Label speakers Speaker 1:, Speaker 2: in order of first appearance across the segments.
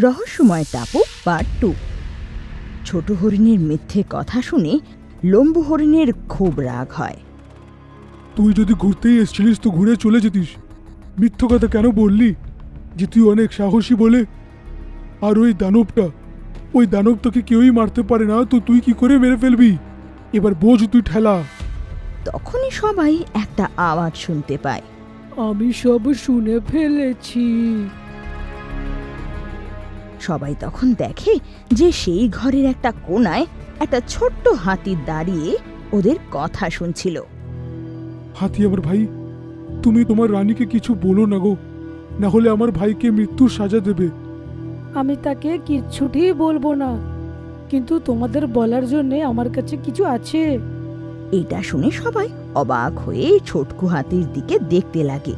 Speaker 1: রহস্যময় টাপু পার্ট 2। ছোট হরিণের মিথ্যে কথা শুনে লম্বু হরিণের খুব রাগ হয়।
Speaker 2: তুই যদি ঘুরতেই এসেছিলিস তো ঘুরে চলে যেতিস। মিথ্য কথা কেন বললি যে তুই অনেক সাহসী বলে? আর ওই দানব তোকে কেউই মারতে পারে না, তো তুই কি করে মেরে ফেলবি? এবার বোঝ তুই ঠেলা।
Speaker 1: তখনই সবাই একটা আওয়াজ শুনতে পায়।
Speaker 3: আমি সব শুনে ফেলেছি।
Speaker 1: সবাই তখন দেখে যে সেই ঘরের একটা কোণায় একটা ছোট্ট হাতি দাঁড়িয়ে ওদের কথা শুনছিল।
Speaker 2: হাতি আমার ভাই, তুমি তোমার রানীকে কিছু বলো না গো, না হলে আমার ভাইকে মৃত্যুর সাজা দেবে।
Speaker 3: আমি তাকে কিচ্ছুটি বলবো না, কিন্তু তোমাদের বলার জন্য আমার কাছে কিছু আছে।
Speaker 1: এটা শুনে সবাই অবাক হয়ে ছোটকু হাতির দিকে দেখতে লাগে।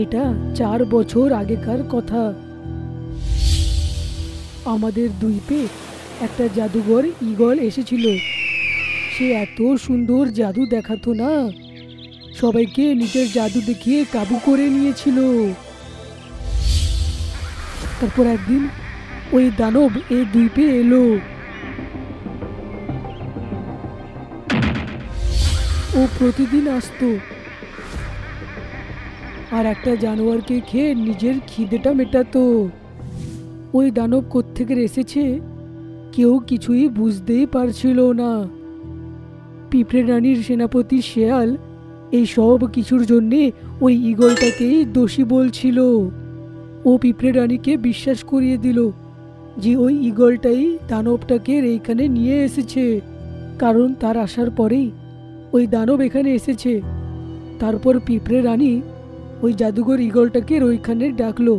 Speaker 3: এটা 4 বছর আগেকার কথা। আমাদের দ্বীপে একটা জাদুঘর ঈগল এসেছিল। সে এত সুন্দর জাদু দেখাতো না, সবাইকে নিজের জাদু দেখিয়ে কাবু করে নিয়েছিল। তারপর একদিন ওই দানব এই দ্বীপে এলো। ও প্রতিদিন আসতো আর একটা জানোয়ারকে খেয়ে নিজের খিদেটা মেটাতো। ওই দানব কোত্থেকে এসেছে কেউ কিছুই বুঝতেই পারছিল না। পিঁপড়ে রানীর সেনাপতি শেয়াল এই সব কিছুর জন্যে ওই ঈগলটাকেই দোষী বলছিল। ও পিঁপড়ে রানীকে বিশ্বাস করিয়ে দিল যে ওই ঈগলটাই দানবটাকে এইখানে নিয়ে এসেছে, কারণ তার আসার পরেই ওই দানব এখানে এসেছে। তারপর পিঁপড়ে রানী ওই জাদুঘর ঈগলটাকে ওইখানে ডাকলো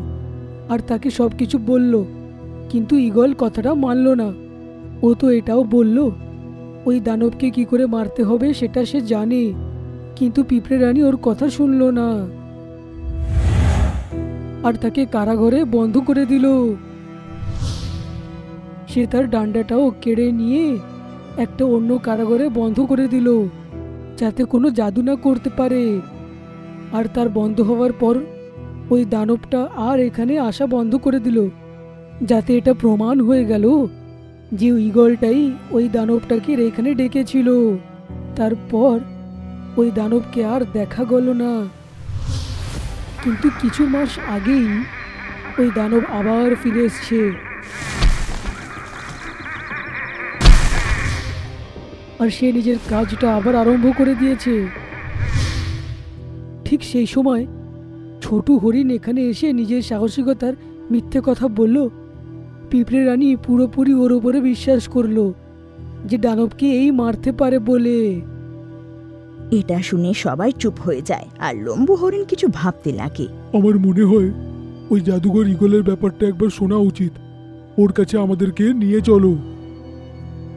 Speaker 3: আর তাকে সব কিছু বলল, কিন্তু ঈগল কথাটা মানল না। ও তো এটাও বলল ওই দানবকে কি করে মারতে হবে সেটা সে জানে, কিন্তু পিঁপড়ে রানী ওর কথা শুনল না আর তাকে কারাগারে বন্ধ করে দিল। সে তার ডান্ডাটাও কেড়ে নিয়ে একটা অন্য কারাগারে বন্ধ করে দিল, যাতে কোনো জাদু না করতে পারে। আর তার বন্ধ হওয়ার পর ওই দানবটা আর এখানে আসা বন্ধ করে দিল, যাতে এটা প্রমাণ হয়ে গেল যে ঈগলটাই ওই দানবটাকে এখানে ডেকেছিল। তারপর ওই দানবকে আর দেখা গেল না। কিন্তু কিছু মাস আগেই ওই দানব আবার ফিরে এসছে। আর সে নিজের কাজটা আবার আরম্ভ করে দিয়েছে। ঠিক সেই সময় ছোট হরিণ এখানে এসে নিজের সাহসিকতার মিথ্যে কথা বলল। পিঁপড়ে রানী পুরোপুরি ওর উপরে বিশ্বাস করলো যে দানবকে এই মারতে পারে বলে।
Speaker 1: এটা শুনে সবাই চুপ হয়ে যায় আর লম্বু হরিণ কিছু ভাবতে লাগে।
Speaker 2: আমার মনে হয় ওই জাদুঘর ঈগলের ব্যাপারটা একবার শোনা উচিত। ওর কাছে আমাদেরকে নিয়ে চলো।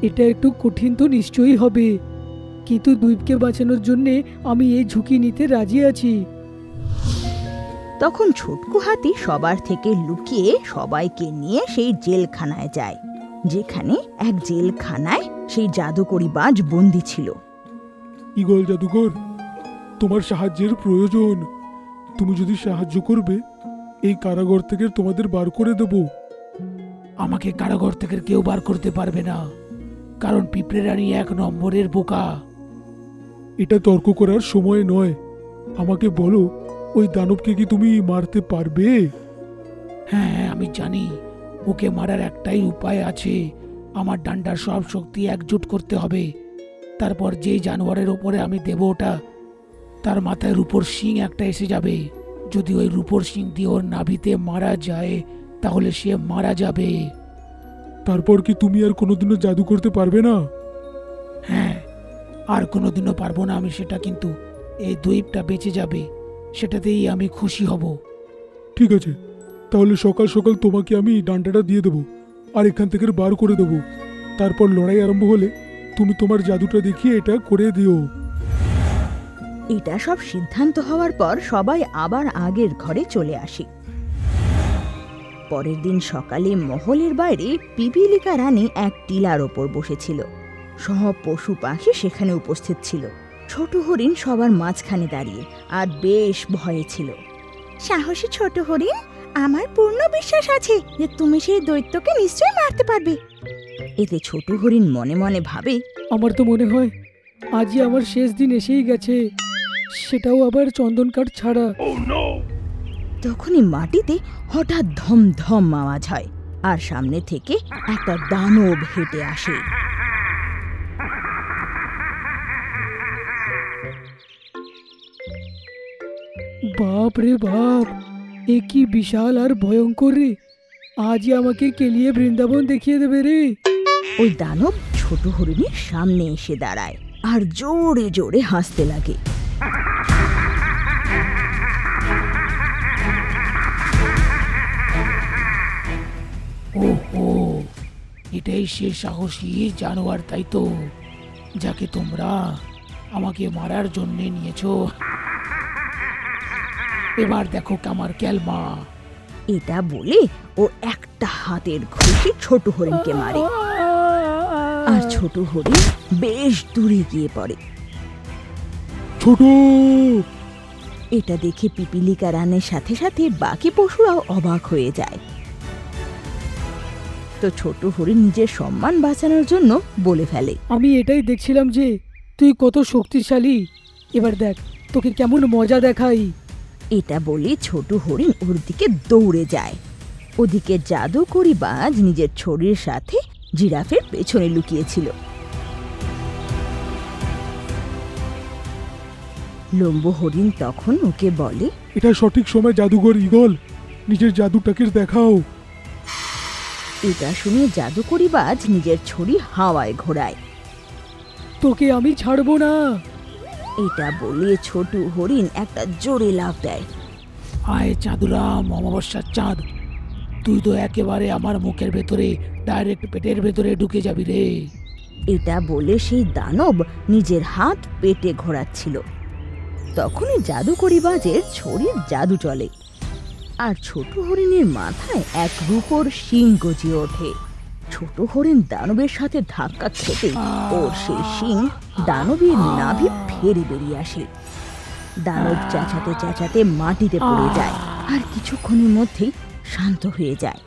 Speaker 3: এটা একটু কঠিন তো নিশ্চয়ই হবে, কিন্তু দ্বীপকে বাঁচানোর জন্যে আমি এই ঝুঁকি নিতে রাজি আছি।
Speaker 1: তখন ছোটকু হাতি সবার থেকে লুকিয়ে সবাইকে নিয়ে সেই জেলখানায় যায়, যেখানে এক জেলখানায় সেই জাদুকরি বাজ বন্দী ছিল।
Speaker 2: ঈগল জাদুঘর, তোমার সাহায্যের প্রয়োজন। তুমি যদি সাহায্য করবে, এই কারাগার থেকে তোমাদের বার করে দেব।
Speaker 4: আমাকে কারাগার থেকে কেউ বার করতে পারবে না, কারণ পিঁপড়ে রানী 1 নম্বরের বোকা।
Speaker 2: এটা তর্ক করার সময় নয়। আমাকে বলো, ওই দানবকে কি তুমি মারতে পারবে?
Speaker 4: হ্যাঁ, আমি জানি। ওকে মারার একটাই উপায় আছে। আমার ডান্ডার সব শক্তি একজোট করতে হবে। তারপর যেই জানোয়ারের ওপরে আমি দেব ওটা, তার মাথায় রূপোর শিং একটা এসে যাবে। যদি ওই রূপোর শিং দিয়ে ওর নাভিতে মারা যায়, তাহলে সে মারা যাবে।
Speaker 2: তারপর কি তুমি আর কোনোদিনও জাদু করতে পারবে না?
Speaker 4: হ্যাঁ, আর কোনোদিনও পারবো না আমি সেটা, কিন্তু এই দ্বীপটা বেঁচে যাবে, সেটাতেই আমি খুশি হব।
Speaker 2: ঠিক আছে, তাহলে সকাল সকাল তোমাকে আমি ডান্ডাটা দিয়ে দেবো আর এখান থেকে বার করে দেবো। তারপর লড়াই আরম্ভ হলে তুমি তোমার জাদুটা দেখিয়ে এটা করে দিও।
Speaker 1: এটা সব সিদ্ধান্ত হওয়ার পর সবাই আবার আগের ঘরে চলে আসে। পরের দিন সকালে মহলের বাইরে পিপিলিকা রানী এক টিলার ওপর বসেছিল। সব পশু পাখি সেখানে উপস্থিত ছিল। ছোট হরিণ সবার মাঝখানে দাঁড়িয়ে আর বেশ ভয়ে ছিল। সাহসী ছোট হরিণ, আমার পূর্ণ বিশ্বাস আছে যে তুমি সেই দৈত্যকে নিশ্চয়ই মারতে পারবে। এতে ছোট হরিণ মনে মনে ভাবে,
Speaker 3: আমার তো মনে হয় আজই আমার শেষ দিন এসেই গেছে, সেটাও আবার চন্দন কাঠ ছাড়া।
Speaker 1: তখনই মাটিতে হঠাৎ ধম ধম আওয়াজ হয়, আর সামনে থেকে একটা দানব হেঁটে আসে।
Speaker 3: বাপ রে বাপ, এ কি বিশাল আর ভয়ঙ্কর রে! আজই আমাকে কেলিয়ে বৃন্দাবন দেখিয়ে দেবে রে।
Speaker 1: ওই দানব ছোট হরিণের সামনে এসে দাঁড়ায় আর জোরে জোরে হাসতে লাগে।
Speaker 4: ওহো, এটাই সে সাহসী জানোয়ার, তাই তো, যাকে তোমরা আমাকে মারার জন্যে নিয়েছো। এবার দেখো আমার ক্যালমা।
Speaker 1: এটা বলে ও একটা হাতের ঘুষি ছোট হরিণকে মারে, আর ছোট হরিণ বেশ দূরে গিয়ে পড়ে।
Speaker 2: ছোট,
Speaker 1: এটা দেখে পিপিলিকা রানের সাথে সাথে বাকি পশুরাও অবাক হয়ে যায়। তো ছোট হরিণ নিজের সম্মান বাঁচানোর জন্য বলে ফেলে,
Speaker 3: আমি এটাই দেখছিলাম যে তুই কত শক্তিশালী, এবার দেখ তোকে কেমন মজা দেখাই।
Speaker 1: এটা বলে ছোট হরিণ ওর দিকে দৌড়ে যায়। ওদিকে জাদুকরি বাজ নিজের ছড়ির সাথে জিরাফের পেছনে লুকিয়েছিল। লম্বু হরিণ তখন ওকে বলে,
Speaker 2: এটা সঠিক সময় জাদুঘর ঈগল, নিজের জাদুটাকে দেখাও।
Speaker 1: এটা শুনে জাদুকরি বাজ নিজের ছড়ি হাওয়ায় ঘোরায়।
Speaker 3: তোকে আমি ছাড়বো না।
Speaker 1: এটা বলে ছোট হরিণ একটা জোরে লাফ দেয়।
Speaker 4: আয় চাঁদুরাম, অমাবস্যার চাঁদ, তুই তো একেবারে আমার মুখের ভেতরে, ডাইরেক্ট পেটের ভেতরে ঢুকে যাবি রে।
Speaker 1: এটা বলে সেই দানব নিজের হাত পেটে ঘোরাচ্ছিল। তখনই জাদুকরি বাজের ছড়ির জাদু চলে, আর ছোট হরিণের মাথায় এক রূপোর শিং গজিয়ে ওঠে। ছোট হরিণ দানবের সাথে ধাক্কা খেতে ওর সেই শিং দানবের নাভি ফেরে বেরিয়ে আসে। দানব চেঁচাতে চেঁচাতে মাটিতে পড়ে যায়, আর কিছুক্ষণের মধ্যেই শান্ত হয়ে যায়।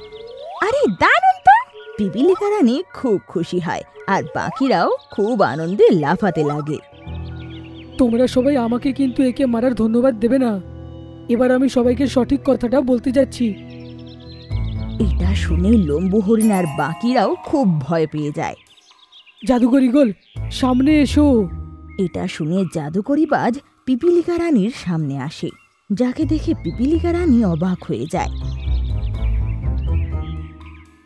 Speaker 1: আরে দারুণ তো! পিপিলিকা রানী খুব খুশি হয়, আর বাকিরাও খুব আনন্দে লাফাতে লাগে।
Speaker 3: তোমরা সবাই আমাকে কিন্তু একে মারার ধন্যবাদ দেবে না। এবার আমি সবাইকে সঠিক কথাটা বলতে যাচ্ছি।
Speaker 1: এটা শুনে লম্বু হরিণ আর বাকিরাও খুব ভয় পেয়ে যায়।
Speaker 3: জাদুকর ঈগল, সামনে এসো।
Speaker 1: এটা শুনে জাদুকরি বাজ পিপিলিকা রানীর সামনে আসে, যাকে দেখে পিপিলিকা রানী অবাক হয়ে যায়।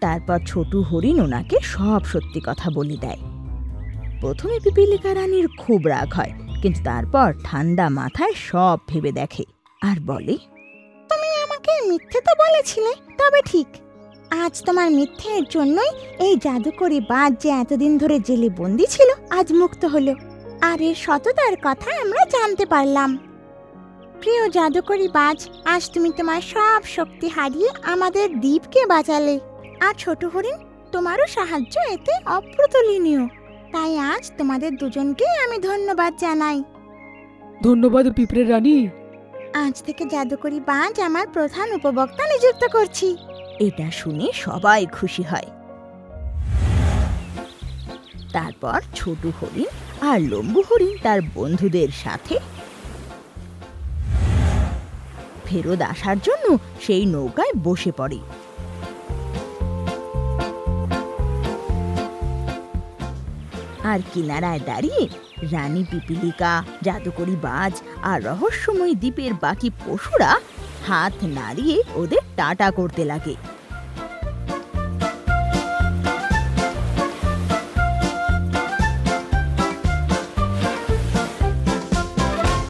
Speaker 1: তারপর ছোট হরিণ ওনাকে সব সত্যি কথা বলে দেয়। প্রথমে পিপিলিকা রানীর খুব রাগ হয়, কিন্তু তারপর ঠান্ডা মাথায় সব ভেবে দেখে আর বলে, তুমি আমাকে মিথ্যে তো বলেছিলে, তবে ঠিক আজ তোমার মিথ্যের জন্যই এই জাদুকরি বাজ যে এতদিন ধরে জেলে বন্দি ছিল আজ মুক্ত হলো, আর এর সততার কথা আমরা জানতে পারলাম। প্রিয় জাদুকরি বাজ, আজ তুমি তোমার সব শক্তি হারিয়ে আমাদের দ্বীপকে বাঁচালে, আর ছোট হরিণ তোমারও সাহায্য এতে অপ্রতুলনীয়। তাই আজ তোমাদের দুজনকেই আমি ধন্যবাদ জানাই।
Speaker 3: ধন্যবাদ পিঁপড়ে রানী।
Speaker 1: আজ থেকে জাদুকরি বাজ আমার প্রধান উপভোক্তা নিযুক্ত করছি। এটা শুনে সবাই খুশি হয়। তারপর ছোট হরিণ আর লম্বু হরিণ তার বন্ধুদের সাথে ফেরত আসার জন্য সেই নৌকায় বসে পড়ে। আর কিনারায় দাঁড়িয়ে রানী পিপিলিকা, জাদুকরি বাজ আর রহস্যময় দ্বীপের বাকি পশুরা হাত নাড়িয়ে ওদের টাটা করতে লাগে।